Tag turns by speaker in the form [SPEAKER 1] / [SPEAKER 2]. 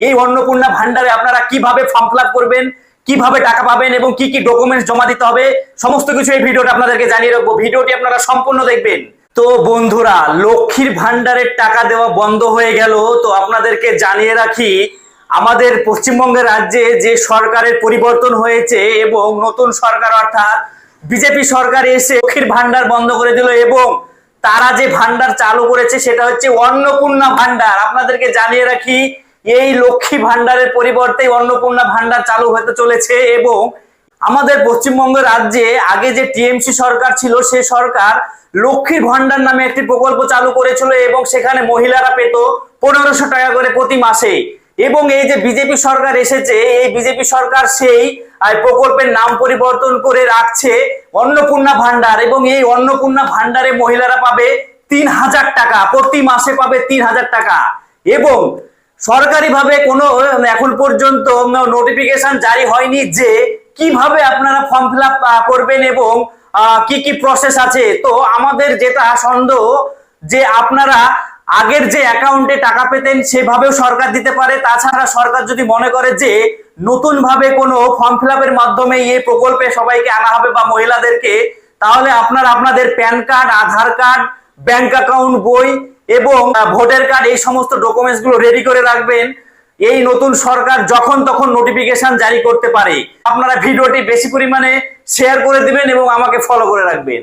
[SPEAKER 1] এই অন্নপূর্ণা ভান্ডারে আপনারা কিভাবে ফর্ম ফিল আপ করবেন, কিভাবে টাকা পাবেন এবং কি কি ডকুমেন্টস জমা দিতে হবে, সমস্ত কিছু এই ভিডিওটা আপনাদেরকে জানিয়ে রাখবো। ভিডিওটি আপনারা সম্পূর্ণ দেখবেন। তো বন্ধুরা, লক্ষ্মীর ভান্ডারের টাকা দেওয়া বন্ধ হয়ে গেল। তো আপনাদেরকে জানিয়ে রাখি, আমাদের পশ্চিমবঙ্গের রাজ্যে যে সরকারের পরিবর্তন হয়েছে এবং নতুন সরকার অর্থাৎ বিজেপি সরকার এসে লক্ষ্মীর ভান্ডার বন্ধ করে দিল এবং তারা যে ভান্ডার চালু করেছে সেটা হচ্ছে অন্নপূর্ণা ভান্ডার। আপনাদেরকে জানিয়ে রাখি, এই লক্ষ্মী ভান্ডারের পরিবর্তে অন্নপূর্ণা ভান্ডার চালু হতে চলেছে। এবং আমাদের পশ্চিমবঙ্গ রাজ্যে আগে যে টিএমসি সরকার ছিল, সে সরকার লক্ষ্মীর ভান্ডার নামে একটি প্রকল্প চালু করেছিল এবং সেখানে মহিলারা পেত 1500 টাকা করে প্রতি মাসে। এবং এই যে বিজেপি সরকার এসেছে, এই বিজেপি সরকার সেই প্রকল্পের নাম পরিবর্তন করে রাখছে অন্নপূর্ণা ভান্ডার। এবং এই অন্নপূর্ণা ভান্ডারে মহিলারা পাবে 3000 টাকা প্রতি মাসে, পাবে 3000 টাকা। এবং সরকারিভাবে কোনো এখন পর্যন্ত নোটিফিকেশন জারি হয়নি যে কিভাবে আপনারা ফর্ম ফিল আপ করবেন এবং কি কি প্রসেস আছে। তো আমাদের যেটা সন্দেহ যে আপনারা আগের যে অ্যাকাউন্টে টাকা পেতেন সেভাবেও সরকার দিতে পারে। তাছাড়া সরকার যদি মনে করে যে নতুন ভাবে কোনো ফর্ম ফিল আপের মাধ্যমে এই প্রকল্পে সবাইকে আনা হবে বা মহিলাদেরকে, তাহলে আপনারা আপনাদের প্যান কার্ড, আধার কার্ড, ব্যাংক অ্যাকাউন্ট বই এবং ভোটার কার্ড, এই সমস্ত ডকুমেন্টস গুলো রেডি করে রাখবেন। এই নতুন সরকার যখন তখন নোটিফিকেশন জারি করতে পারে। আপনারা ভিডিওটি বেশি পরিমাণে শেয়ার করে দিবেন এবং আমাকে ফলো করে রাখবেন।